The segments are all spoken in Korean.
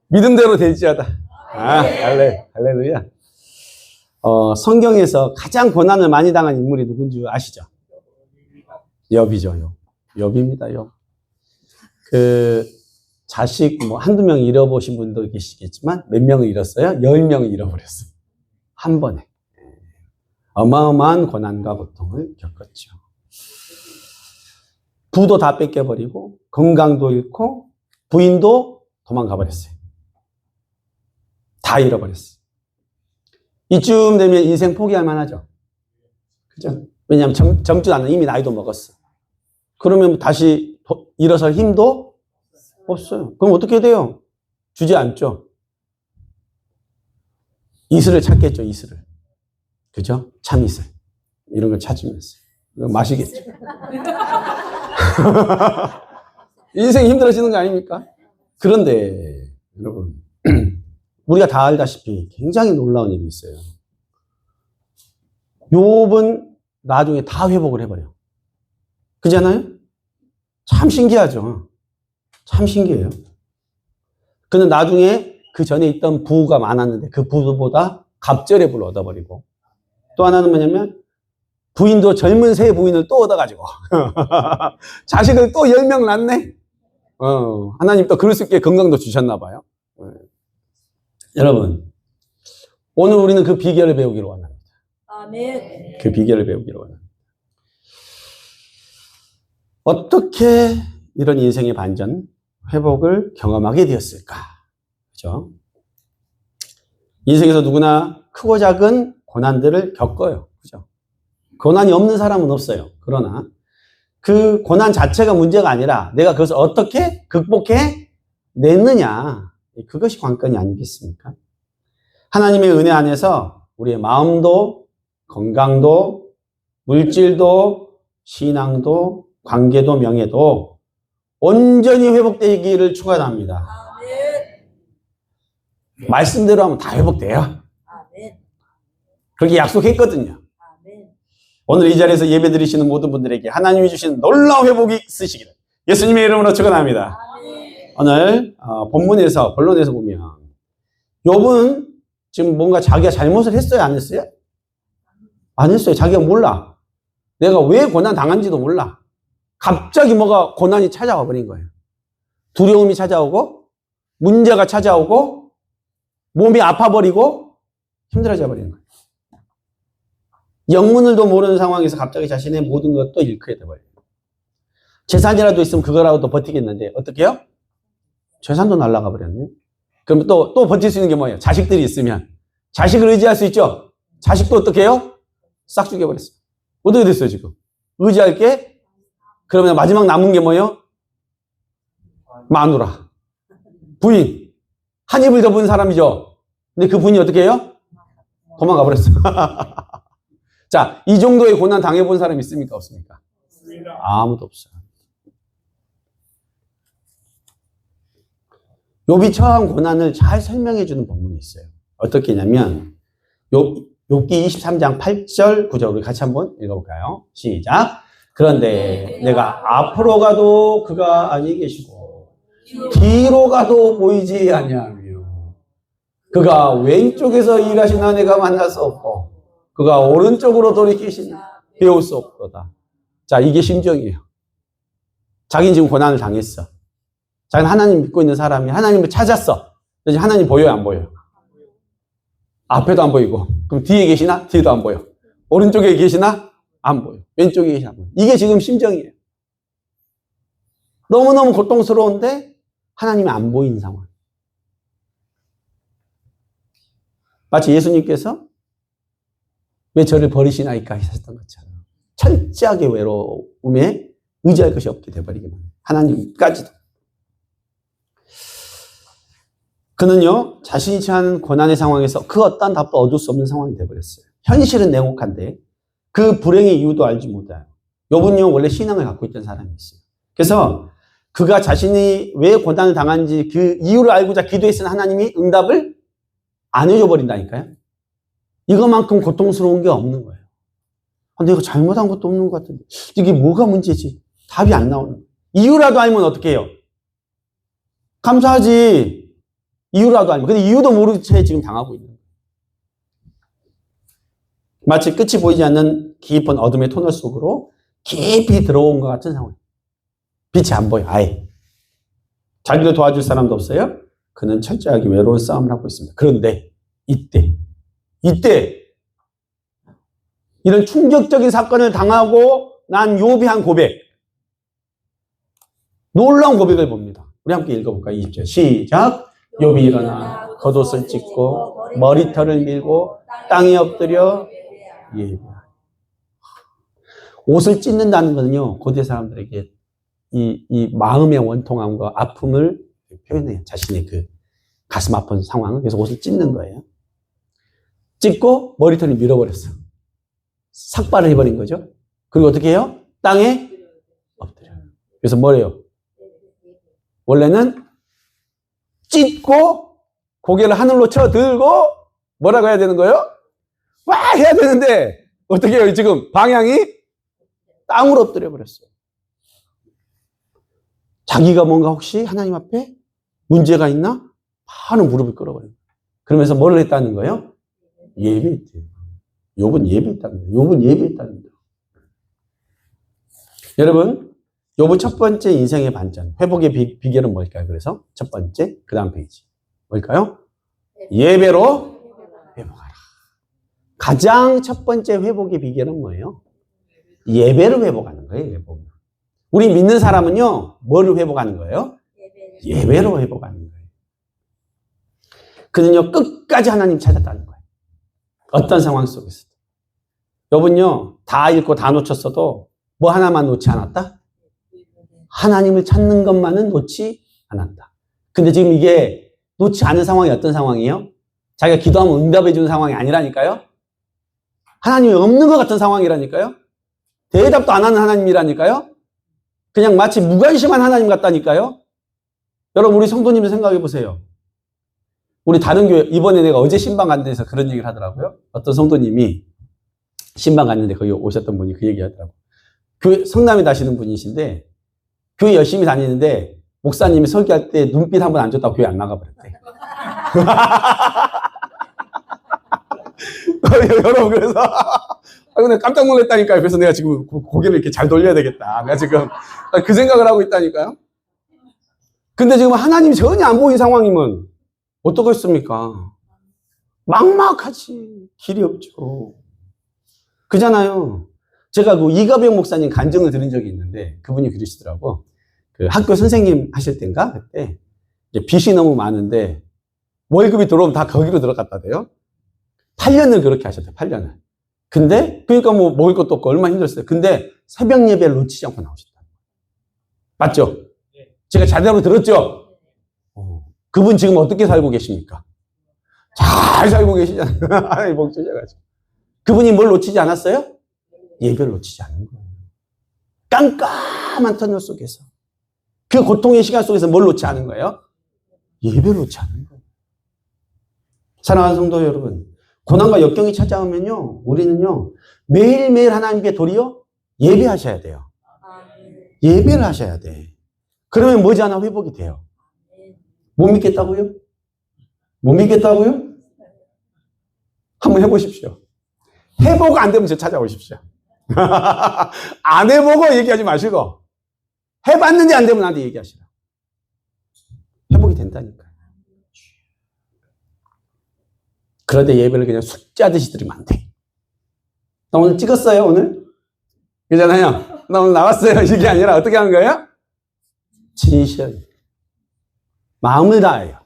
믿음대로 될지어다. 할렐루야. 성경에서 가장 고난을 많이 당한 인물이 누군지 아시죠? 욥이죠, 욥입니다, 욥. 자식 한두 명 잃어보신 분도 계시겠지만 몇 명을 잃었어요? 10명을 잃어버렸어요. 한 번에. 어마어마한 고난과 고통을 겪었죠. 부도 다 뺏겨버리고 건강도 잃고 부인도 도망가 버렸어요. 다 잃어버렸어요. 이쯤 되면 인생 포기할 만하죠. 그죠? 왜냐하면 젊지도 않아. 이미 나이도 먹었어. 그러면 다시 일어설 힘도 없어요. 그럼 어떻게 돼요? 주저앉죠. 이슬을 찾겠죠, 이슬을. 그죠? 참이슬. 이런 걸 찾으면서. 마시겠죠. 인생이 힘들어지는 거 아닙니까? 그런데, 여러분, 우리가 다 알다시피 굉장히 놀라운 일이 있어요. 욥은 나중에 다 회복을 해버려요. 그잖아요? 참 신기하죠? 참 신기해요. 그는 나중에 그 전에 있던 부가 많았는데 그 부보다 갑절의 부를 얻어버리고 또 하나는 뭐냐면 부인도 젊은 새 부인을 또 얻어가지고 자식을 또 10명 낳네? 하나님 또 그럴 수 있게 건강도 주셨나 봐요. 여러분, 오늘 우리는 그 비결을 배우기로 원합니다. 아멘. 그 비결을 배우기로 원합니다. 어떻게 이런 인생의 반전, 회복을 경험하게 되었을까? 그죠? 인생에서 누구나 크고 작은 고난들을 겪어요. 그죠? 고난이 없는 사람은 없어요. 그러나 그 고난 자체가 문제가 아니라 내가 그것을 어떻게 극복해 냈느냐. 그것이 관건이 아니겠습니까? 하나님의 은혜 안에서 우리의 마음도, 건강도, 물질도, 신앙도, 관계도, 명예도 온전히 회복되기를 축원합니다. 말씀대로 하면 다 회복돼요. 그렇게 약속했거든요. 오늘 이 자리에서 예배 드리시는 모든 분들에게 하나님이 주신 놀라운 회복이 있으시기를 예수님의 이름으로 축원합니다. 오늘 본문에서 본론에서 보면 욥은 지금 뭔가 자기가 잘못을 했어요, 안 했어요? 안 했어요. 자기가 몰라. 내가 왜 고난 당한지도 몰라. 갑자기 뭐가 고난이 찾아와 버린 거예요. 두려움이 찾아오고 문제가 찾아오고 몸이 아파버리고 힘들어져 버리는 거예요. 영문을도 모르는 상황에서 갑자기 자신의 모든 것도 잃게 돼버려요. 재산이라도 있으면 그거라도 버티겠는데 어떻게 해요? 재산도 날아가 버렸네. 그럼 또 버틸 수 있는 게 뭐예요? 자식들이 있으면. 자식을 의지할 수 있죠? 자식도 어떻게 해요? 싹 죽여버렸어요. 어떻게 됐어요, 지금? 의지할 게? 그러면 마지막 남은 게 뭐예요? 마누라. 부인. 한 입을 접은 사람이죠? 근데 그 부인이 어떻게 해요? 도망가 버렸어요. 자, 이 정도의 고난 당해본 사람 있습니까? 없습니까? 아무도 없어요. 욥이 처한 고난을 잘 설명해주는 본문이 있어요. 어떻게 했냐면 욥기 23장 8절 9절 우리 같이 한번 읽어볼까요? 시작. 그런데 내가 앞으로 가도 그가 아니 계시고 뒤로 가도 보이지 아니하며 그가 왼쪽에서 일하시나 내가 만날 수 없고 그가 오른쪽으로 돌이키시나 배울 수 없도다. 자, 이게 심정이에요. 자기는 지금 고난을 당했어. 자기는 하나님 믿고 있는 사람이 하나님을 찾았어. 이제 하나님 보여요, 안 보여요? 앞에도 안 보이고. 그럼 뒤에 계시나? 뒤에도 안 보여. 오른쪽에 계시나? 안 보여. 왼쪽에 계시나? 안 보여. 이게 지금 심정이에요. 너무너무 고통스러운데 하나님이 안 보이는 상황. 마치 예수님께서 왜 저를 버리시나이까 하셨던 것처럼 철저하게 외로움에 의지할 것이 없게 돼버리기만 해요. 하나님까지도. 그는요, 자신이 처한 고난의 상황에서 그 어떠한 답도 얻을 수 없는 상황이 돼버렸어요. 현실은 냉혹한데 그 불행의 이유도 알지 못해요. 욥은요, 원래 신앙을 갖고 있던 사람이었어요. 그래서 그가 자신이 왜 고난을 당한지 그 이유를 알고자 기도했으나 하나님이 응답을 안 해줘버린다니까요. 이것만큼 고통스러운 게 없는 거예요. 내가 잘못한 것도 없는 것 같은데 이게 뭐가 문제지? 답이 안 나오는 거예요. 이유라도 알면 어떻게 해요? 감사하지. 이유라도 아니고. 근데 이유도 모르는 채 지금 당하고 있는 거예요. 마치 끝이 보이지 않는 깊은 어둠의 터널 속으로 깊이 들어온 것 같은 상황. 빛이 안 보여, 아예. 자기를 도와줄 사람도 없어요. 그는 철저하게 외로운 싸움을 하고 있습니다. 그런데 이때 이런 충격적인 사건을 당하고 난 욥이 한 고백, 놀라운 고백을 봅니다. 우리 함께 읽어볼까요? 20절 시작. 욥이 일어나 겉옷을 찢고 머리털을 밀고 땅에 엎드려 예배하니. 옷을 찢는다는 것은요, 고대 사람들에게 이 마음의 원통함과 아픔을 표현해요. 자신의 그 가슴 아픈 상황을. 그래서 옷을 찢는 거예요. 찢고 머리털을 밀어버렸어. 삭발을 해버린 거죠. 그리고 어떻게 해요? 땅에 엎드려요. 그래서 뭐래요? 원래는 찢고 고개를 하늘로 쳐들고 뭐라고 해야 되는 거예요? 와! 해야 되는데 어떻게 해요? 지금 방향이 땅으로 엎드려 버렸어요. 자기가 뭔가 혹시 하나님 앞에 문제가 있나? 바로 무릎을 꿇어버려요. 그러면서 뭘 했다는 거예요? 예배했대요. 욥은 예배했다는 거예요. 욥은 예배했다는 거예요. 여러분, 욥은 첫 번째 인생의 반전, 회복의 비결은 뭘까요? 그래서 첫 번째, 그 다음 페이지. 뭘까요? 예배로 회복하라. 가장 첫 번째 회복의 비결은 뭐예요? 예배를 회복하는 거예요. 회복. 우리 믿는 사람은요, 뭐를 회복하는 거예요? 예배로 회복하는 거예요. 그는요, 끝까지 하나님 찾았다는 거예요. 어떤 상황 속에서도. 욥은요, 다 잃고 다 놓쳤어도 뭐 하나만 놓지 않았다? 하나님을 찾는 것만은 놓지 않았다. 근데 지금 이게 놓지 않은 상황이 어떤 상황이에요? 자기가 기도하면 응답해 주는 상황이 아니라니까요? 하나님이 없는 것 같은 상황이라니까요? 대답도 안 하는 하나님이라니까요? 그냥 마치 무관심한 하나님 같다니까요? 여러분, 우리 성도님들 생각해 보세요. 우리 다른 교회, 이번에 내가 어제 신방 간 데서 그런 얘기를 하더라고요. 어떤 성도님이 신방 갔는데 거기 오셨던 분이 그 얘기 하더라고요. 그 성남에 다시는 분이신데 교회 열심히 다니는데 목사님이 설교할 때 눈빛 한 번 안 줬다고 교회 안 나가버렸대. 여러분, 그래서 근데 깜짝 놀랐다니까요. 그래서 내가 지금 고개를 이렇게 잘 돌려야 되겠다. 내가 지금 그 생각을 하고 있다니까요. 근데 지금 하나님이 전혀 안 보인 상황이면 어떡했습니까? 막막하지. 길이 없죠. 그잖아요. 제가 그 이가병 목사님 간증을 들은 적이 있는데 그분이 그러시더라고. 그 학교 선생님 하실 때인가? 그때 이제 빚이 너무 많은데 월급이 들어오면 다 거기로 들어갔다대요. 8년을 그렇게 하셨대요. 8년을. 근데 그러니까 뭐 먹을 것도 없고 얼마나 힘들었어요. 근데 새벽 예배를 놓치지 않고 나오셨다. 맞죠? 제가 제대로 들었죠? 그분 지금 어떻게 살고 계십니까? 잘 살고 계시잖아요. 하나님 복 주셔가지고. 그분이 뭘 놓치지 않았어요? 예배를 놓치지 않은 거예요. 깜깜한 터널 속에서. 그 고통의 시간 속에서 뭘 놓지 않은 거예요? 예배를 놓지 않은 거예요. 사랑하는 성도 여러분, 고난과 역경이 찾아오면요, 우리는요, 매일매일 하나님께 도리어 예배하셔야 돼요. 예배를 하셔야 돼. 그러면 머지않아 회복이 돼요. 못 믿겠다고요? 못 믿겠다고요? 한번 해보십시오. 해보고 안 되면 저 찾아오십시오. 안 해보고 얘기하지 마시고, 해봤는지 안 되면 나한테 얘기하시라. 회복이 된다니까요. 그런데 예배를 그냥 숙제하듯이 드리면 안 돼. 나 오늘 찍었어요, 오늘? 그잖아요. 나 오늘 나왔어요. 이게 아니라 어떻게 하는 거예요? 진실. 마음을 다해요.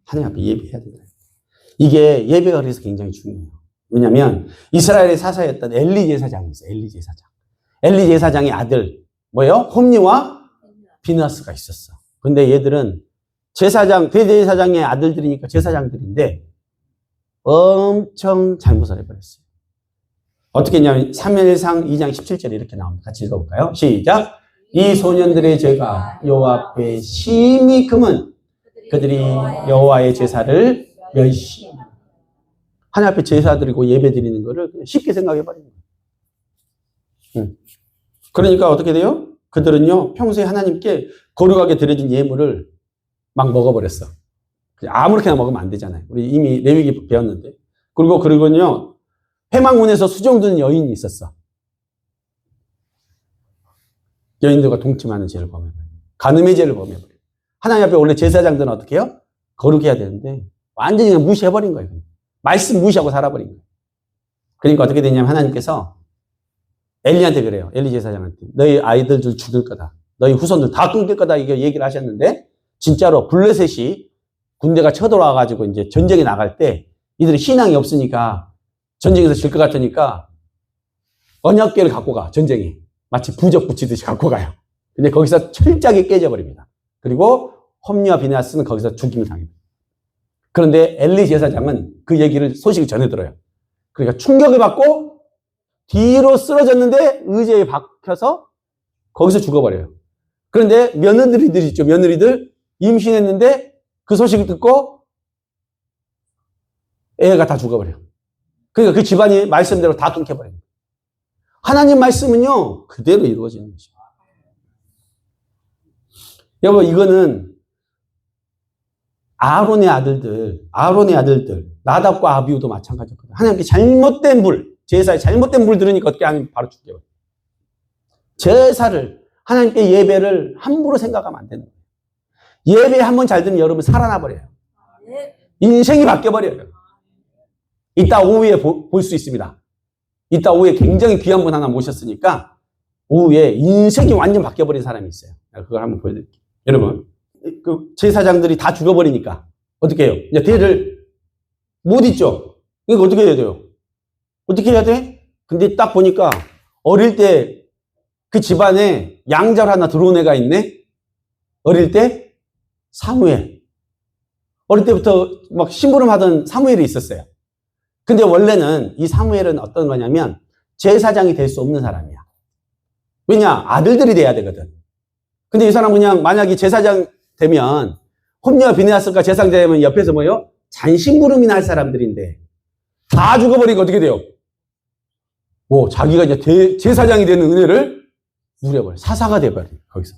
하나님 앞에 예배해야 된다. 이게 예배가 그래서 굉장히 중요해요. 왜냐면 이스라엘의 사사였던 엘리 제사장이 있어요. 엘리 제사장. 엘리 제사장의 아들 뭐예요? 홈리와 비느하스가 있었어. 근데 얘들은 제사장, 대제사장의 아들들이니까 제사장들인데 엄청 잘못을 해버렸어요. 어떻게 했냐면 3일상 2장 17절에 이렇게 나옵니다. 같이 읽어볼까요? 시작. 이 소년들의 죄가 여호와 앞에 심히 금은 그들이 여호와의 제사를 멸시. 하나님 앞에 제사 드리고 예배 드리는 거를 쉽게 생각해 버리는 거예요. 그러니까 어떻게 돼요? 그들은요 평소에 하나님께 거룩하게 드려진 예물을 막 먹어버렸어. 아무렇게나 먹으면 안 되잖아요. 우리 이미 레위기 배웠는데. 그리고요, 회막문에서 수종드는 여인이 있었어. 여인들과 동침하는 죄를 범해버려요. 간음의 죄를 범해버려요. 하나님 앞에 원래 제사장들은 어떻게 해요? 거룩해야 되는데 완전히 그냥 무시해버린 거예요. 말씀 무시하고 살아버린 거예요. 그러니까 어떻게 되냐면 하나님께서 엘리한테 그래요. 엘리 제사장한테. 너희 아이들 죽일 거다. 너희 후손들 다 끊길 거다. 이게 얘기를 하셨는데 진짜로 블레셋이 군대가 쳐들어와가지고 이제 전쟁에 나갈 때 이들이 신앙이 없으니까 전쟁에서 질 것 같으니까 언약궤를 갖고 가, 전쟁에. 마치 부적 붙이듯이 갖고 가요. 근데 거기서 철저하게 깨져버립니다. 그리고 홈리와 비느하스는 거기서 죽임을 당합니다. 그런데 엘리 제사장은 그 얘기를 소식을 전해 들어요. 그러니까 충격을 받고 뒤로 쓰러졌는데 의자에 박혀서 거기서 죽어버려요. 그런데 며느리들 있죠. 며느리들 임신했는데 그 소식을 듣고 애가 다 죽어버려요. 그러니까 그 집안이 말씀대로 다 끊겨버려요. 하나님 말씀은요, 그대로 이루어지는 것이죠. 여러분, 이거는 아론의 아들들, 나답과 아비후도 마찬가지거든요. 하나님께 잘못된 불, 제사에 잘못된 불 들으니까 어떻게 하나님 바로 죽여버려요. 제사를, 하나님께 예배를 함부로 생각하면 안 되는 거예요. 예배 한번 잘 들으면 여러분 살아나 버려요. 인생이 바뀌어버려요. 이따 오후에 볼 수 있습니다. 이따 오후에 굉장히 귀한 분 하나 모셨으니까 오후에 인생이 완전 바뀌어버린 사람이 있어요. 그걸 한번 보여드릴게요. 여러분, 그 제사장들이 다 죽어버리니까 어떻게 해요? 이제 대를 못 잇죠? 그러니까 어떻게 해야 돼요? 어떻게 해야 돼? 근데 딱 보니까 어릴 때 그 집안에 양잘 하나 들어온 애가 있네? 어릴 때 사무엘. 어릴 때부터 막 심부름하던 사무엘이 있었어요. 근데 원래는 이 사무엘은 어떤 거냐면 제사장이 될 수 없는 사람이야. 왜냐? 아들들이 돼야 되거든. 근데 이 사람은 그냥 만약에 제사장 되면 홈리와 비느하스가 제사장 되면 옆에서 뭐요? 잔심부름이나 할 사람들인데 다 죽어버리니까 어떻게 돼요? 자기가 이제 제사장이 되는 은혜를 누려버려. 사사가 돼버려. 거기서.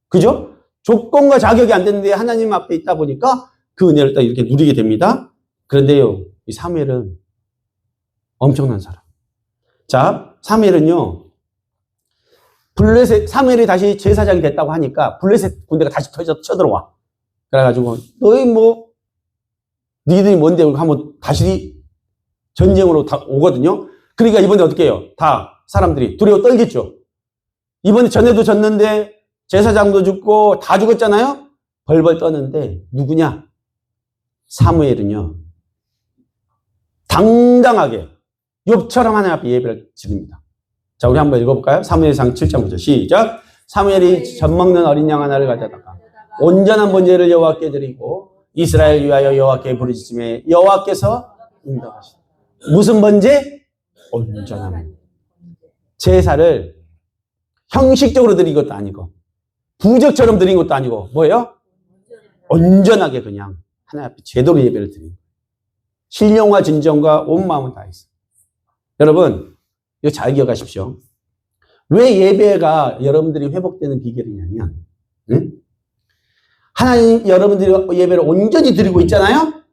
그죠? 조건과 자격이 안 되는데 하나님 앞에 있다 보니까 그 은혜를 딱 이렇게 누리게 됩니다. 그런데요, 이 사무엘은 엄청난 사람. 자, 사무엘은요, 사무엘이 다시 제사장이 됐다고 하니까 블레셋 군대가 다시 쳐들어와. 그래가지고 니들이 뭔데 하면 다시 전쟁으로 다 오거든요. 그러니까 이번에 어떻게 해요? 다 사람들이 두려워 떨겠죠. 이번에 전에도 졌는데 제사장도 죽고 다 죽었잖아요. 벌벌 떠는데 누구냐? 사무엘은요, 당당하게 욥처럼 하나님 앞에 예배를 드립니다. 자, 우리 한번 읽어볼까요? 사무엘상 7장 9절 시작. 사무엘이 젖먹는 어린 양 하나를 가져다가 온전한 번제를 여호와께 드리고 이스라엘 위하여 여호와께 부르짖음에 여호와께서 응답하시다. 무슨 번제? 온전한 번제. 제사를 형식적으로 드린 것도 아니고 부적처럼 드린 것도 아니고 뭐예요? 온전하게 그냥 하나님 앞에 제대로 예배를 드린 거예요. 신령과 진정과 온 마음을 다했어요. 여러분, 이거 잘 기억하십시오. 왜 예배가 여러분들이 회복되는 비결이냐면, 하나님 여러분들이 예배를 온전히 드리고 있잖아요?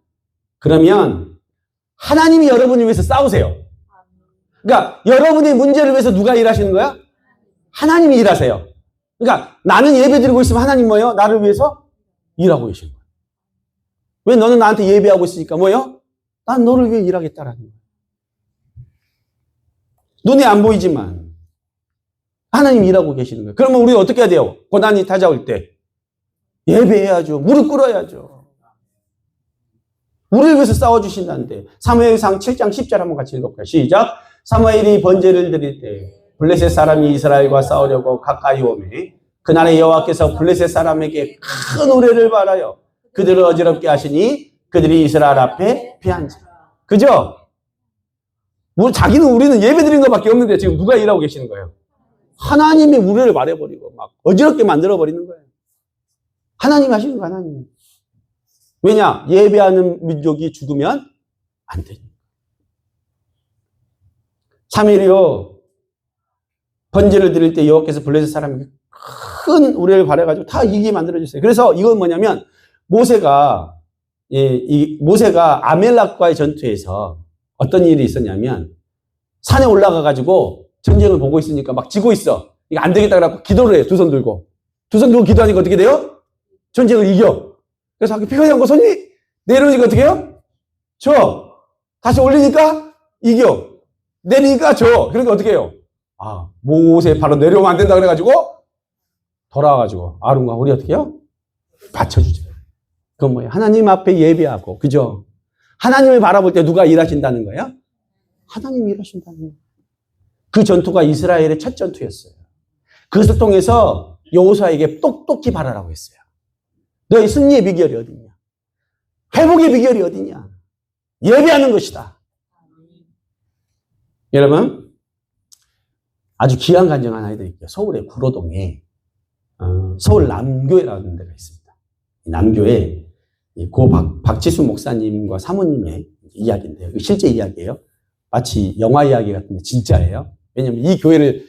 그러면 하나님이 여러분을 위해서 싸우세요. 그러니까 여러분의 문제를 위해서 누가 일하시는 거야? 하나님이 일하세요. 그러니까 나는 예배 드리고 있으면 하나님 뭐예요? 나를 위해서 일하고 계시는 거예요. 왜 너는 나한테 예배하고 있으니까 뭐예요? 난 너를 위해 일하겠다라는 거예요. 눈에 안 보이지만 하나님이 일하고 계시는 거예요. 그러면 우리 어떻게 해야 돼요? 고난이 찾아올 때 예배해야죠. 무릎 꿇어야죠. 우리를 위해서 싸워주신다는데. 사무엘상 7장 10절 한번 같이 읽어볼까요? 시작. 사무엘이 번제를 드릴 때 블레셋 사람이 이스라엘과 싸우려고 가까이 오매 그날에 여호와께서 블레셋 사람에게 큰 우레를 발하여 그들을 어지럽게 하시니 그들이 이스라엘 앞에 패한지라. 그죠? 우리는 예배 드린 것밖에 없는데 지금 누가 일하고 계시는 거예요? 하나님이 우리를 말해버리고 막 어지럽게 만들어버리는 거예요. 하나님이 하시는 거예요, 하나님. 왜냐? 예배하는 민족이 죽으면 안 되니까. 3일이요. 번제를 드릴 때 여호와께서 블레셋 사람에게 큰 우레를 발해가지고 다 이기게 만들어주세요. 그래서 이건 뭐냐면 모세가 이 모세가 아멜렉과의 전투에서 어떤 일이 있었냐면 산에 올라가가지고 전쟁을 보고 있으니까 막 지고 있어. 이거 안 되겠다 그래갖고 기도를 해요. 두 손 들고. 두 손 들고 기도하니까 어떻게 돼요? 전쟁을 이겨. 그래서 피가 나고 손이 내려오니까 어떻게 해요? 져. 다시 올리니까 이겨. 내리니까 져. 그러니까 어떻게 해요? 아, 모세 바로 내려오면 안 된다 그래가지고 돌아와가지고 아론과 홀이 어떻게 해요? 받쳐주죠. 그건 뭐예요? 하나님 앞에 예배하고, 그죠? 하나님을 바라볼 때 누가 일하신다는 거예요? 하나님이 일하신다는 거예요. 그 전투가 이스라엘의 첫 전투였어요. 그것을 통해서 여호수아에게 똑똑히 바라라고 했어요. 너의 승리의 비결이 어디냐? 회복의 비결이 어디냐? 예배하는 것이다. 여러분, 아주 귀한 간증 하나 해드릴게요. 서울의 구로동에 서울 남교회라는 데가 있습니다. 남교회 고 박지수 목사님과 사모님의 이야기인데요. 실제 이야기예요. 마치 영화 이야기 같은데 진짜예요. 왜냐하면 이 교회를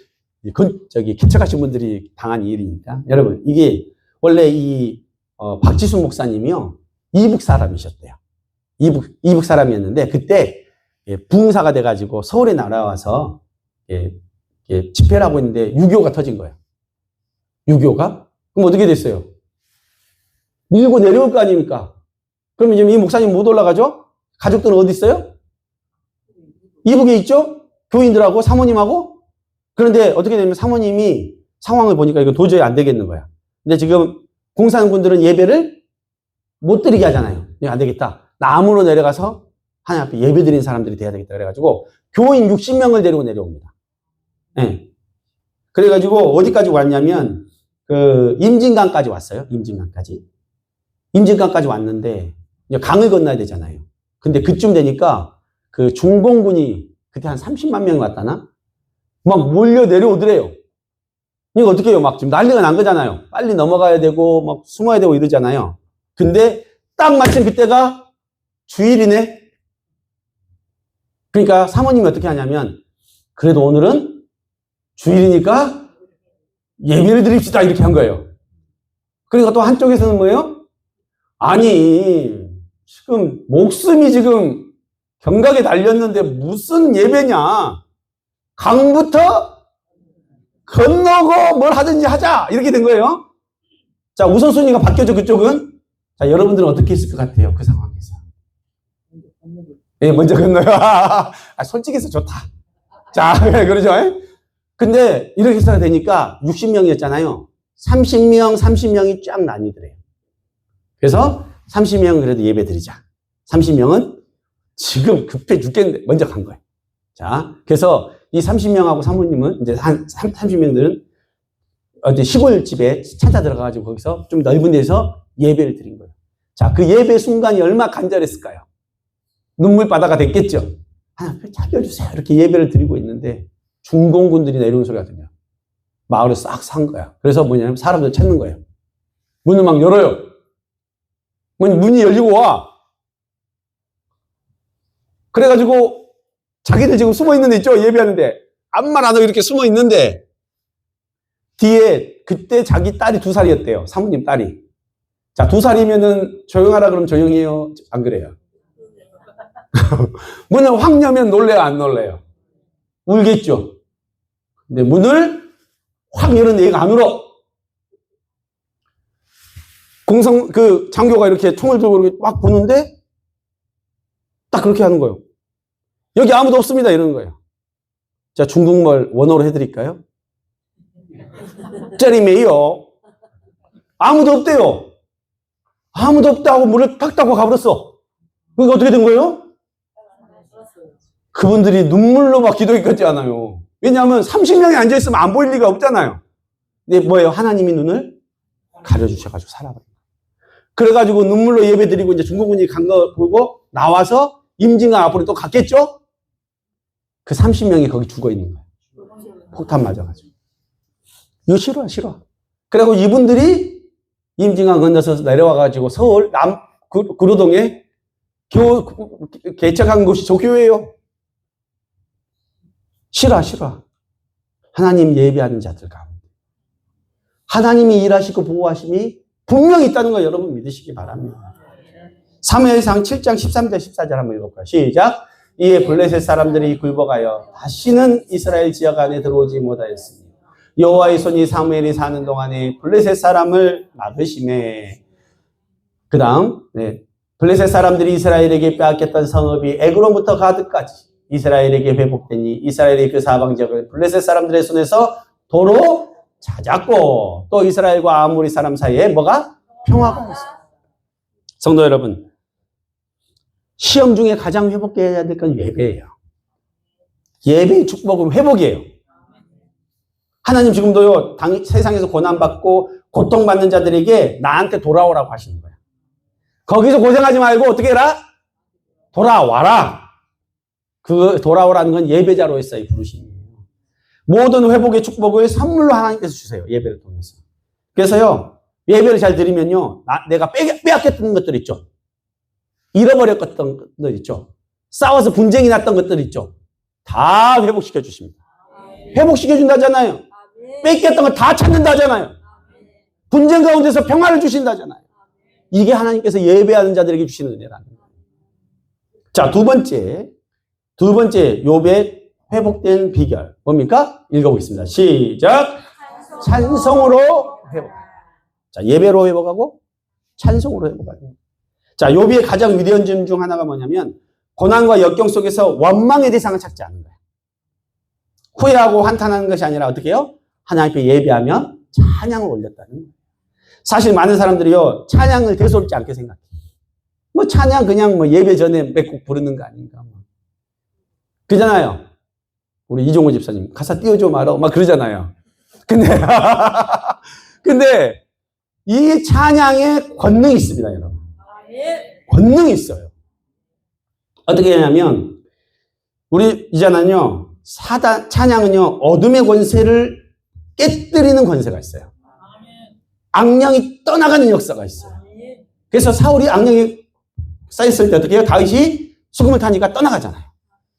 개척하신 분들이 당한 일이니까. 여러분, 이게 원래 이 박지수 목사님이요, 이북 사람이셨대요. 이북 사람이었는데 그때 부흥사가 돼가지고 서울에 날아와서 집회를 하고 있는데 유교가 터진 거예요. 유교가? 그럼 어떻게 됐어요? 밀고 내려올 거 아닙니까? 그러면 지금 이 목사님 못 올라가죠? 가족들은 어디 있어요? 이북에 있죠? 교인들하고 사모님하고. 그런데 어떻게 되면 사모님이 상황을 보니까 이거 도저히 안 되겠는 거야. 근데 지금 공사하는 분들은 예배를 못 드리게 하잖아요. 이거 안 되겠다. 남으로 내려가서 하나님 앞에 예배 드리는 사람들이 돼야 되겠다. 그래가지고 교인 60명을 데리고 내려옵니다. 네. 그래가지고 어디까지 왔냐면 임진강까지 왔어요. 임진강까지 왔는데 이제 강을 건너야 되잖아요. 근데 그쯤 되니까 그 중공군이 그때 한 30만 명이 왔다나? 막 몰려 내려오더래요. 이거 어떻게 해요? 막 지금 난리가 난 거잖아요. 빨리 넘어가야 되고 막 숨어야 되고 이러잖아요. 근데 딱 마침 그때가 주일이네. 그러니까 사모님이 어떻게 하냐면 그래도 오늘은 주일이니까 예배를 드립시다 이렇게 한 거예요. 그러니까 또 한쪽에서는 뭐예요? 아니 지금 목숨이 지금 경각에 달렸는데 무슨 예배냐. 강부터 건너고 뭘 하든지 하자 이렇게 된 거예요. 자, 우선순위가 바뀌었죠. 그쪽은. 자, 여러분들은 어떻게 했을 것 같아요? 그 상황에서. 예, 먼저 건너요. 솔직해서 좋다. 자, 그러죠. 근데 이렇게 해서 되니까 60명이었잖아요. 30명이 쫙 나뉘더래요. 그래서 30명은 그래도 예배 드리자. 30명은 지금 급해 죽겠는데 먼저 간 거예요. 자, 그래서 이 30명하고 사모님은 이제 한 30명들은 어디 시골집에 찾아 들어가가지고 거기서 좀 넓은 데서 예배를 드린 거예요. 자, 그 예배 순간이 얼마나 간절했을까요? 눈물바다가 됐겠죠? 하나님 살려주세요. 이렇게 예배를 드리고 있는데 중공군들이 내려오는 소리가 들려. 마을을 싹 산 거야. 그래서 뭐냐면 사람들 찾는 거예요. 문을 막 열어요. 문이 열리고 와. 그래가지고 자기들 지금 숨어 있는 데 있죠? 예배하는데. 아무 말 안 하고 이렇게 숨어 있는데 뒤에 그때 자기 딸이 2살이었대요. 사모님 딸이. 자, 2살이면은 조용하라 그러면 조용해요? 안 그래요? 문을 확 열면 놀래요? 안 놀래요? 울겠죠? 근데 문을 확 열었는데 얘가 안 울어. 장교가 이렇게 총을 들고 이렇게 막 보는데 딱 그렇게 하는 거예요. 여기 아무도 없습니다. 이러는 거예요. 자, 중국말 원어로 해드릴까요? 쩌리메이요. 아무도 없대요. 아무도 없다고 문을 탁 닫고 가버렸어. 그러니까 어떻게 된 거예요? 그분들이 눈물로 막 기도했겠지 않아요. 왜냐하면 30명이 앉아있으면 안 보일 리가 없잖아요. 근데 뭐예요? 하나님이 눈을 가려주셔가지고 살아버린 거예요. 그래가지고 눈물로 예배드리고 이제 중공군이 간 거 보고 나와서 임진강 앞으로 또 갔겠죠? 그 30명이 거기 죽어 있는 거예요. 폭탄 맞아가지고. 이거 싫어. 그리고 이분들이 임진강 건너서 내려와가지고 서울 구로동에 개척한 곳이 저 교회예요. 싫어. 하나님 예배하는 자들 가운데 하나님이 일하시고 보호하심이 분명히 있다는 거 여러분 믿으시기 바랍니다. 사무엘상 7장 13절 14절 한번 읽어볼까요? 시작. 이에 블레셋 사람들이 굴복하여 다시는 이스라엘 지역 안에 들어오지 못하였으니 여호와의 손이 사무엘이 사는 동안에 블레셋 사람을 막으심에. 그 다음 블레셋 사람들이 이스라엘에게 빼앗겼던 성읍이 에그론부터 가드까지 이스라엘에게 회복되니 이스라엘이 그 사방 지역을 블레셋 사람들의 손에서 도로 찾았고 또 이스라엘과 아모리 사람 사이에 뭐가? 평화가 있어요. 성도 여러분, 시험 중에 가장 회복해야 될 건 예배예요. 예배의 축복은 회복이에요. 하나님 지금도요, 세상에서 고난받고 고통받는 자들에게 나한테 돌아오라고 하시는 거예요. 거기서 고생하지 말고 어떻게 해라? 돌아와라. 그 돌아오라는 건 예배자로서의 부르심이에요. 모든 회복의 축복을 선물로 하나님께서 주세요. 예배를 통해서. 그래서요, 예배를 잘 드리면요, 내가 빼앗겼던 것들 있죠. 잃어버렸던 것들 있죠. 싸워서 분쟁이 났던 것들 있죠. 다 회복시켜 주십니다. 회복시켜 준다잖아요. 뺏겼던 거 다 찾는다잖아요. 분쟁 가운데서 평화를 주신다잖아요. 이게 하나님께서 예배하는 자들에게 주시는 은혜라는 거예요. 자, 두 번째 욥의 회복된 비결 뭡니까? 읽어보겠습니다. 시작. 찬송으로 회복. 자, 예배로 회복하고 찬송으로 회복하고. 자, 욥의 가장 위대한 점 중 하나가 뭐냐면 고난과 역경 속에서 원망의 대상을 찾지 않는 거예요. 후회하고 한탄하는 것이 아니라 어떻게 해요? 하나님께 예배하며 찬양을 올렸다는 거예요. 사실 많은 사람들이요, 찬양을 대수롭지 않게 생각해요. 뭐 찬양 그냥 뭐 예배 전에 몇 곡 부르는 거 아닌가. 뭐. 그러잖아요. 우리 이종호 집사님 가사 띄워줘 말어 막 그러잖아요. 근데 이 찬양에 권능이 있습니다, 여러분. 권능이 있어요. 어떻게 하냐면 우리 이제는요, 찬양은요 어둠의 권세를 깨뜨리는 권세가 있어요. 악령이 떠나가는 역사가 있어요. 그래서 사울이 악령이 쌓였을 때 어떻게 해요? 다윗이 수금을 타니까 떠나가잖아요.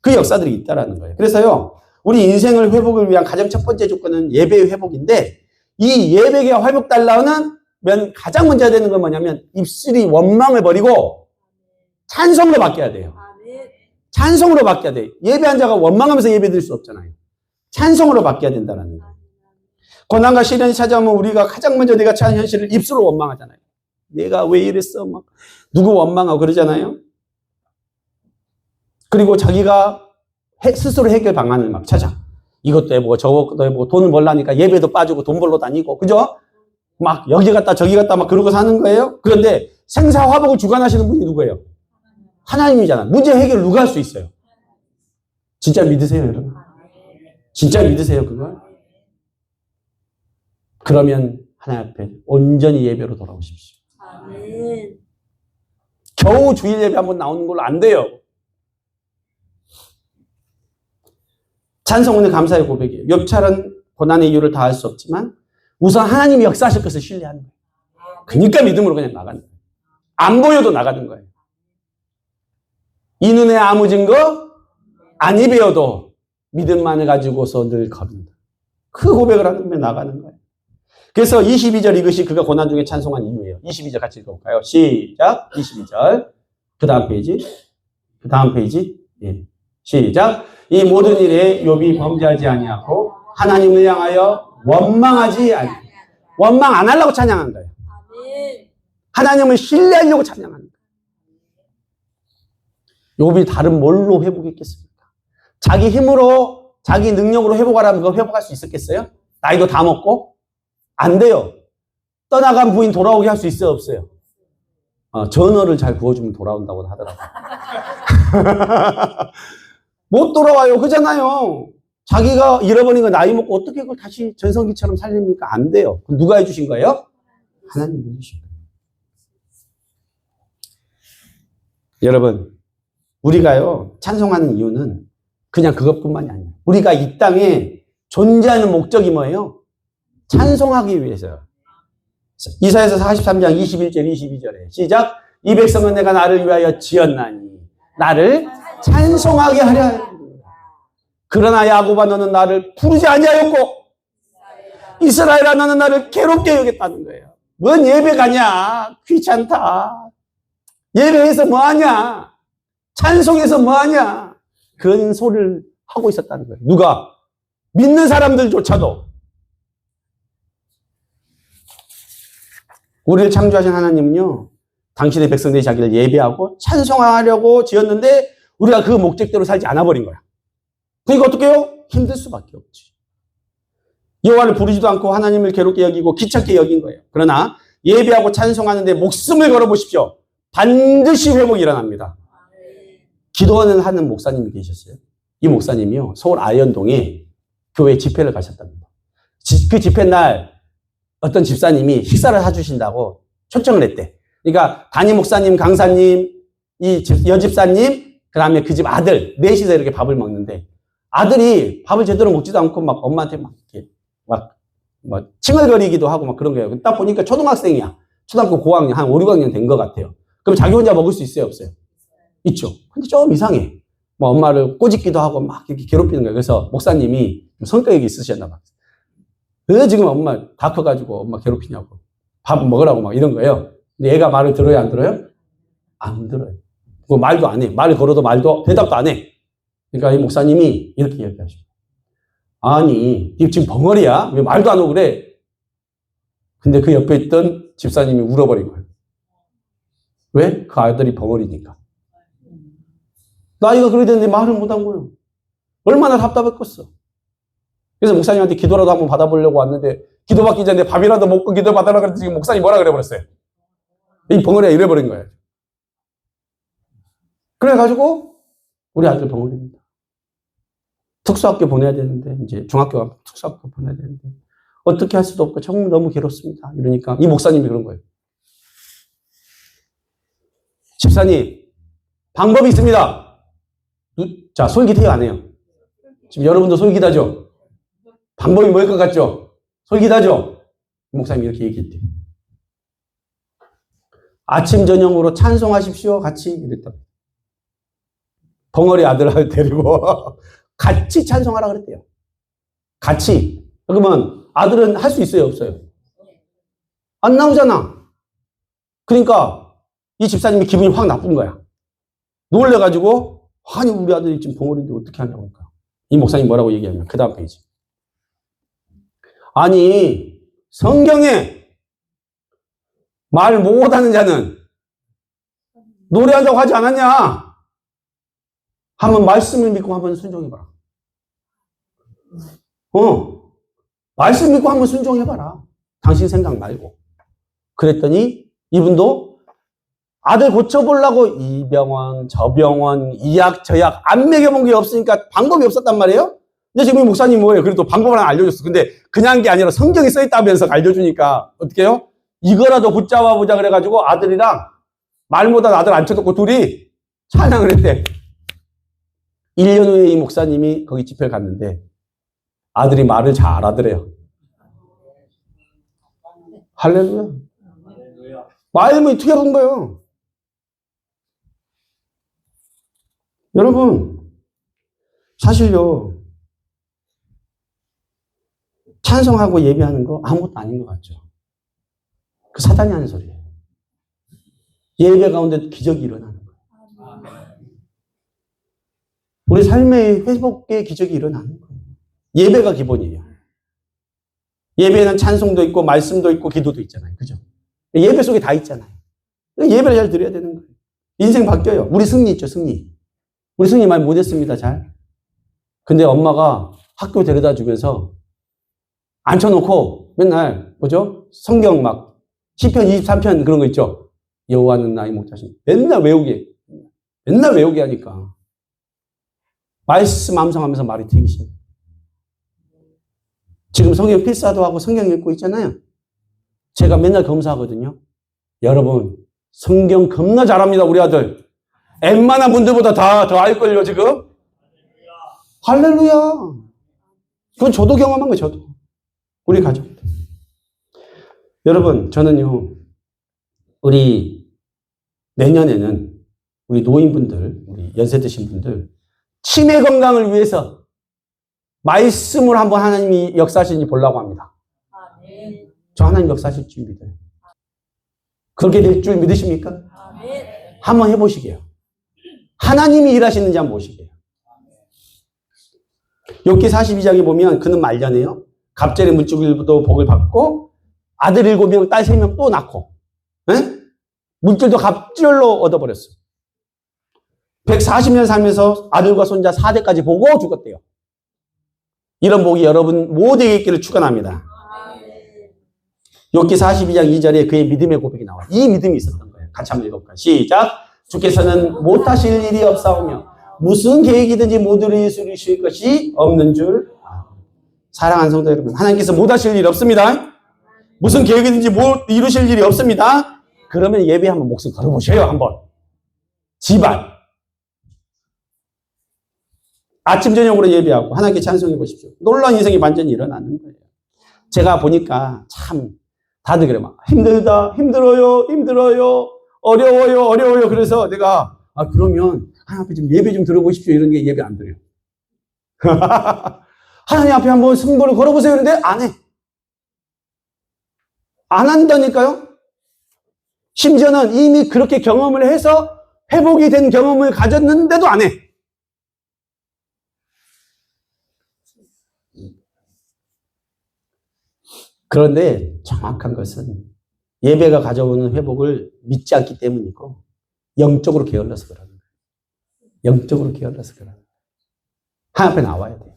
그 역사들이 있다라는 거예요. 그래서요, 우리 인생을 회복을 위한 가장 첫 번째 조건은 예배의 회복인데, 이 예배가 회복달라는 가장 먼저 해야 되는 건 뭐냐면 입술이 원망을 버리고 찬송으로 바뀌어야 돼요. 찬송으로 바뀌어야 돼요. 예배한 자가 원망하면서 예배 드릴 수 없잖아요. 찬송으로 바뀌어야 된다는 거예요. 고난과 시련이 찾아오면 우리가 가장 먼저 내가 처한 현실을 입술로 원망하잖아요. 내가 왜 이랬어? 막 누구 원망하고 그러잖아요. 그리고 자기가 스스로 해결 방안을 막 찾아. 이것도 해보고 저것도 해보고 돈을 벌라니까 예배도 빠지고 돈 벌러 다니고, 그죠? 막 여기 갔다 저기 갔다 막 그러고 사는 거예요. 그런데 생사화복을 주관하시는 분이 누구예요? 하나님이잖아요. 문제 해결을 누가 할 수 있어요? 진짜 믿으세요, 여러분? 진짜 믿으세요, 그걸? 그러면 하나님 앞에 온전히 예배로 돌아오십시오. 아멘. 겨우 주일 예배 한번 나오는 걸로 안 돼요. 찬송은 감사의 고백이에요. 욥처럼 고난의 이유를 다 알 수 없지만 우선 하나님이 역사하실 것을 신뢰하는 거예요. 그러니까 믿음으로 그냥 나가는 거예요. 안 보여도 나가는 거예요. 이 눈에 아무 증거 안 입에어도 믿음만을 가지고서 늘 걸은다. 그 고백을 하면 나가는 거예요. 그래서 22절 이것이 그가 고난 중에 찬송한 이유예요. 22절 같이 읽어볼까요? 시작. 22절. 그 다음 페이지. 예. 시작. 이 모든 일에 욥이 범죄하지 아니하고 하나님을 향하여 원망하지 아니하고. 원망 안 하려고 찬양한 거예요. 하나님을 신뢰하려고 찬양하는 거예요. 욥이 다른 뭘로 회복했겠습니까? 자기 힘으로, 자기 능력으로 회복하라면 그거 회복할 수 있었겠어요? 나이도 다 먹고? 안 돼요. 떠나간 부인 돌아오게 할 수 있어요, 없어요? 전어를 잘 구워주면 돌아온다고 하더라고요. 못 돌아와요. 그잖아요. 자기가 잃어버린 거 나이 먹고 어떻게 그걸 다시 전성기처럼 살립니까? 안 돼요. 그럼 누가 해주신 거예요? 하나님이 해주신 거예요. 여러분, 우리가요, 찬송하는 이유는 그냥 그것뿐만이 아니에요. 우리가 이 땅에 존재하는 목적이 뭐예요? 찬송하기 위해서요. 이사야서 43장 21절 22절에 시작. 이 백성은 내가 나를 위하여 지었나니 나를 찬송하게 하려 합니다. 그러나 야곱아 너는 나를 부르지 아니하였고 이스라엘아 너는 나를 괴롭게 여겼다는 거예요. 뭔 예배가냐? 귀찮다. 예배에서 뭐하냐? 찬송에서 뭐하냐? 그런 소리를 하고 있었다는 거예요. 누가? 믿는 사람들조차도. 우리를 창조하신 하나님은요, 당신의 백성들이 자기를 예배하고 찬송하려고 지었는데 우리가 그 목적대로 살지 않아버린 거야. 그러니까 어떻게 해요? 힘들 수밖에 없지. 여호와를 부르지도 않고 하나님을 괴롭게 여기고 귀찮게 여긴 거예요. 그러나 예배하고 찬송하는데 목숨을 걸어보십시오. 반드시 회복이 일어납니다. 기도하는 목사님이 계셨어요. 이 목사님이요, 서울 아현동에 교회 집회를 가셨답니다. 그 집회 날 어떤 집사님이 식사를 사주신다고 초청을 했대. 그러니까 담임 목사님, 강사님, 이 여집사님, 그 다음에 그 집 아들, 넷이서 이렇게 밥을 먹는데 아들이 밥을 제대로 먹지도 않고 막 엄마한테 막 이렇게 막 칭얼거리기도 하고 막 그런 거예요. 딱 보니까 초등학생이야. 초등학교 고학년, 한 5, 6학년 된 것 같아요. 그럼 자기 혼자 먹을 수 있어요, 없어요? 있죠. 근데 좀 이상해. 뭐 엄마를 꼬집기도 하고 막 이렇게 괴롭히는 거예요. 그래서 목사님이 성격이 있으셨나 봐. 왜 지금 엄마 다 커가지고 엄마 괴롭히냐고. 밥 먹으라고 막 이런 거예요. 근데 얘가 말을 들어요, 안 들어요? 안 들어요. 뭐 말도 안 해. 말을 걸어도 대답도 안 해. 그러니까 이 목사님이 이렇게 이야기하시고. 아니, 니 지금 벙어리야? 왜 말도 안 하고 그래? 근데 그 옆에 있던 집사님이 울어버린 거예요. 왜? 그 아들이 벙어리니까. 나이가 그래 됐는데 말을 못한 거예요. 얼마나 답답했겠어. 그래서 목사님한테 기도라도 한번 받아보려고 왔는데 기도받기 전에 밥이라도 먹고 기도 받으라고 그랬더니 지금 목사님 뭐라 그래버렸어요. 이 벙어리가 이래버린 거예요. 그래가지고 우리 아들 벙어리입니다. 특수학교 보내야 되는데 이제 중학교 가면 특수학교 보내야 되는데 어떻게 할 수도 없고 정말 너무 괴롭습니다. 이러니까 이 목사님이 그런 거예요. 집사님, 방법이 있습니다. 자, 솔깃해요, 안 해요? 지금 여러분도 솔깃하죠? 방법이 뭐일 것 같죠? 솔깃하죠? 목사님이 이렇게 얘기했대요. 아침, 저녁으로 찬송하십시오. 같이 이랬다. 벙어리 아들을 데리고 같이 찬송하라 그랬대요. 같이. 그러면 아들은 할 수 있어요, 없어요? 안 나오잖아. 그러니까 이 집사님이 기분이 확 나쁜 거야. 놀래가지고 아니 우리 아들이 지금 벙어리인데 어떻게 하냐고 하니까 이 목사님 뭐라고 얘기하냐면 그 다음 페이지. 아니 성경에 말 못하는 자는 노래한다고 하지 않았냐? 한번 말씀을 믿고 한번 순종해봐라. 말씀 믿고 한번 순종해봐라. 당신 생각 말고. 그랬더니 이분도 아들 고쳐보려고 이 병원, 저 병원, 이 약, 저 약 안 먹여본 게 없으니까 방법이 없었단 말이에요. 근데 지금 이 목사님 뭐예요? 그래도 방법을 하나 알려줬어. 근데 그냥 게 아니라 성경에 써있다면서 알려주니까 어떻게 해요? 이거라도 붙잡아 보자 그래가지고 아들이랑 말 못한 아들 앉혀놓고 둘이 찬양을 했대. 1년 후에 이 목사님이 거기 집회를 갔는데 아들이 말을 잘 알아들어요. 할렐루야. 말문이 어떻게 하는 거예요? 여러분, 사실요, 찬송하고 예배하는 거 아무것도 아닌 것 같죠? 그 사단이 하는 소리예요. 예배 가운데 기적이 일어나는 거예요. 우리 삶의 회복의 기적이 일어나는 거예요. 예배가 기본이에요. 예배에는 찬송도 있고 말씀도 있고 기도도 있잖아요. 그죠? 예배 속에 다 있잖아요. 예배를 잘 드려야 되는 거예요. 인생 바뀌어요. 우리 승리 있죠, 승리. 우리 승리 많이 못했습니다, 잘. 근데 엄마가 학교 데려다 주면서 앉혀놓고 맨날, 뭐죠? 성경 막, 시편 23편 그런 거 있죠? 여호와는 나의 목자신. 맨날 외우게 하니까. 말씀 암송하면서 말이 되기 시작해요. 지금 성경 필사도 하고 성경 읽고 있잖아요. 제가 맨날 검사하거든요. 여러분, 성경 겁나 잘합니다, 우리 아들. 웬만한 분들보다 더 알걸요, 지금? 할렐루야. 그건 저도 경험한 거예요, 저도. 우리 가족. 여러분, 저는요, 우리 내년에는 우리 노인분들, 우리 연세 드신 분들, 치매 건강을 위해서 말씀을 한번 하나님이 역사하시는지 보려고 합니다. 저 하나님 역사하실 줄 믿어요. 그렇게 될 줄 믿으십니까? 한번 해보시게요. 하나님이 일하시는지 한번 보시게요. 욥기 42장에 보면 그는 말년에요. 갑절의 물줄기도 복을 받고 아들 7명, 딸 3명 또 낳고, 에? 물줄도 갑절로 얻어버렸어. 140년 살면서 아들과 손자 4대까지 보고 죽었대요. 이런 복이 여러분 모두에게 있기를 축원합니다. 욥기 42장 2절에 그의 믿음의 고백이 나와요. 이 믿음이 있었던 거예요. 같이 한번 읽어볼까요? 시작. 주께서는 못하실 일이 없사오며 무슨 계획이든지 모두를 이루실 것이 없는 줄. 사랑하는 성도 여러분, 하나님께서 못하실 일이 없습니다. 무슨 계획이든지 이루실 일이 없습니다. 그러면 예배 한번 목숨 걸어보세요. 한번. 집안. 아침 저녁으로 예배하고 하나님께 찬송해 보십시오. 놀라운 인생의 반전이 일어나는 거예요. 제가 보니까 참 다들 그래 막 힘들다, 힘들어요, 어려워요. 그래서 내가 그러면 하나님 앞에 좀 예배 좀 들어보십시오. 이런 게 예배 안 드려요. 하나님 앞에 한번 승부를 걸어보세요. 그런데 안 해. 안 한다니까요. 심지어는 이미 그렇게 경험을 해서 회복이 된 경험을 가졌는데도 안 해. 그런데 정확한 것은 예배가 가져오는 회복을 믿지 않기 때문이고 영적으로 게을러서 그러는 거예요. 영적으로 게을러서 그러는 거예요. 하나님 앞에 나와야 돼요.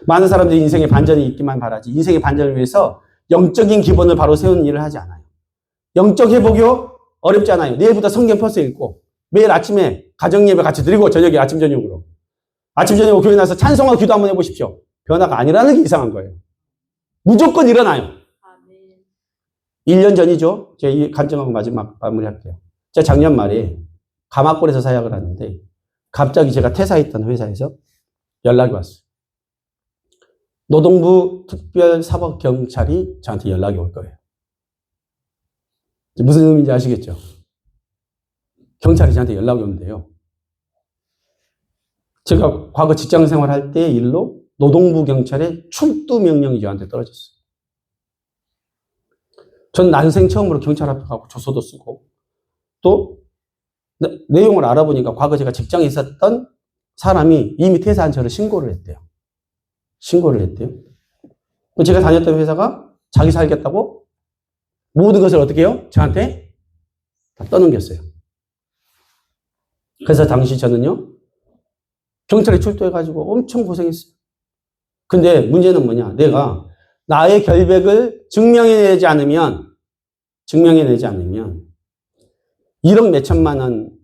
많은 사람들이 인생의 반전이 있기만 바라지 인생의 반전을 위해서 영적인 기본을 바로 세우는 일을 하지 않아요. 영적 회복이요? 어렵지 않아요. 내일부터 성경 펴서 읽고 매일 아침에 가정예배 같이 드리고 저녁에 아침 저녁으로 교회 나서 찬송하고 기도 한번 해보십시오. 변화가 아니라는 게 이상한 거예요. 무조건 일어나요. 1년 전이죠. 제가 이 간증하고 마지막 마무리할게요. 제가 작년 말에 가마골에서 사역을 하는데 갑자기 제가 퇴사했던 회사에서 연락이 왔어요. 노동부 특별사법경찰이 저한테 연락이 올 거예요. 무슨 의미인지 아시겠죠? 경찰이 저한테 연락이 오는데요. 제가 과거 직장생활 할 때 일로 노동부 경찰의 출두 명령이 저한테 떨어졌어요. 전 난생 처음으로 경찰 앞에 가고 조서도 쓰고 또 내용을 알아보니까 과거 제가 직장에 있었던 사람이 이미 퇴사한 저를 신고를 했대요. 제가 다녔던 회사가 자기 살겠다고 모든 것을 어떻게 해요? 저한테 다 떠넘겼어요. 그래서 당시 저는요, 경찰에 출두해가지고 엄청 고생했어요. 근데 문제는 뭐냐? 내가 나의 결백을 증명해내지 않으면 1억 몇천만 원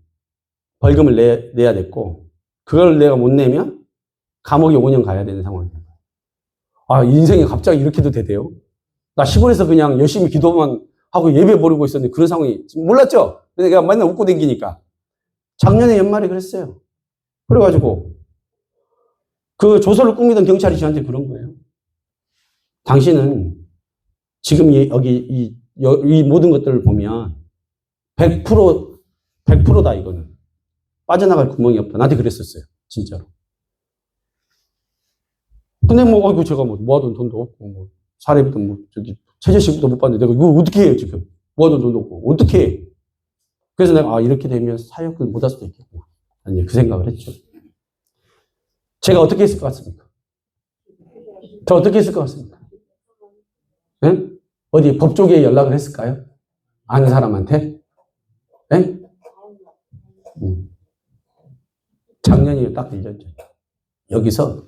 벌금을 내야 됐고, 그걸 내가 못 내면 감옥에 5년 가야 되는 상황이에요. 인생이 갑자기 이렇게도 되대요. 나 시골에서 그냥 열심히 기도만 하고 예배 버리고 있었는데 그런 상황이 몰랐죠? 내가 맨날 웃고 댕기니까. 작년에 연말에 그랬어요. 그래가지고 그 조서를 꾸미던 경찰이 저한테 그런 거예요. 당신은 지금 여기 이 모든 것들을 보면 100%다 이거는. 빠져나갈 구멍이 없다. 나한테 그랬었어요. 진짜로. 근데 제가 모아둔 돈도 없고, 사례비도 최저시급도 못 받는데 내가 이거 어떻게 해요, 지금? 모아둔 돈도 없고, 어떻게 해? 그래서 내가, 이렇게 되면 사역을 못 할 수도 있겠구나. 아니, 그 생각을 했죠. 제가 어떻게 했을 것 같습니까? 저 어떻게 했을 것 같습니까? 네? 어디 법조계에 연락을 했을까요? 아는 사람한테? 네? 작년이에요. 딱 1년 전. 여기서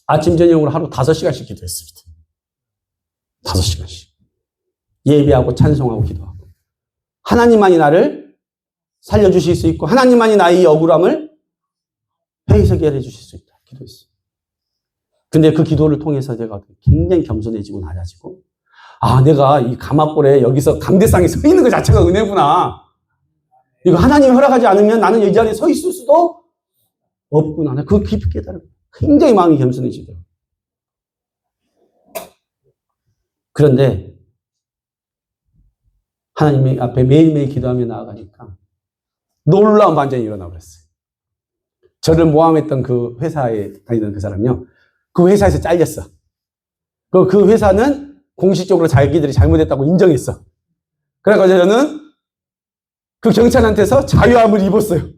아침, 저녁으로 하루 5시간씩 기도했습니다. 5시간씩. 예배하고 찬송하고 기도하고. 하나님만이 나를 살려주실 수 있고, 하나님만이 나의 억울함을 해결해 주실 수 있다. 기도했어요. 근데 그 기도를 통해서 제가 굉장히 겸손해지고 낮아지고, 내가 이 가마골에 여기서 강대상에 서 있는 것 자체가 은혜구나. 이거 하나님이 허락하지 않으면 나는 이 자리에 서 있을 수도 없구나. 그거 깊이 깨달은 굉장히 마음이 겸손해지더라고요. 그런데 하나님 앞에 매일매일 기도하며 나아가니까 놀라운 반전이 일어나고 그랬어요. 저를 모함했던 그 회사에 다니던 그 사람이요. 그 회사에서 잘렸어. 그 회사는 공식적으로 자기들이 잘못했다고 인정했어. 그래서 저는 그 경찰한테서 자유함을 입었어요.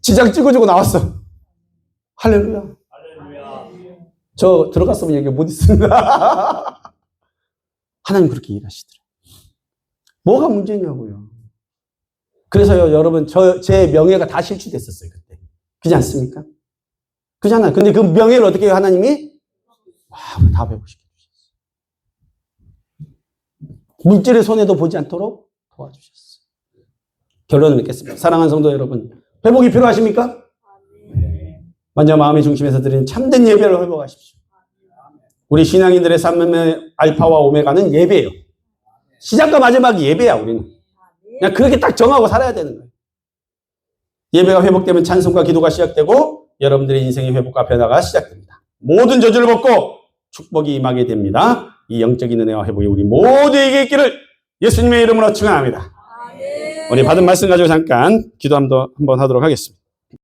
지장 찍어주고 나왔어. 할렐루야. 저 들어갔으면 여기 못 있습니다. 하나님 그렇게 일하시더라고요. 뭐가 문제냐고요. 그래서요, 여러분, 제 명예가 다 실추됐었어요, 그때. 그렇지 않습니까? 그렇잖아요. 근데 그 명예를 어떻게 해요, 하나님이? 와, 다 회복시켜 주셨어요. 물질의 손해도 보지 않도록 도와주셨어요. 결론을 맺겠습니다. 사랑하는 성도 여러분, 회복이 필요하십니까? 먼저 마음의 중심에서 드리는 참된 예배를 회복하십시오. 우리 신앙인들의 삶의 알파와 오메가는 예배예요. 시작과 마지막이 예배야, 우리는. 그냥 그렇게 딱 정하고 살아야 되는 거예요. 예배가 회복되면 찬송과 기도가 시작되고 여러분들의 인생의 회복과 변화가 시작됩니다. 모든 저주를 벗고 축복이 임하게 됩니다. 이 영적인 은혜와 회복이 우리 모두에게 있기를 예수님의 이름으로 축원합니다. 우리 받은 말씀 가지고 잠깐 기도 한번 하도록 하겠습니다.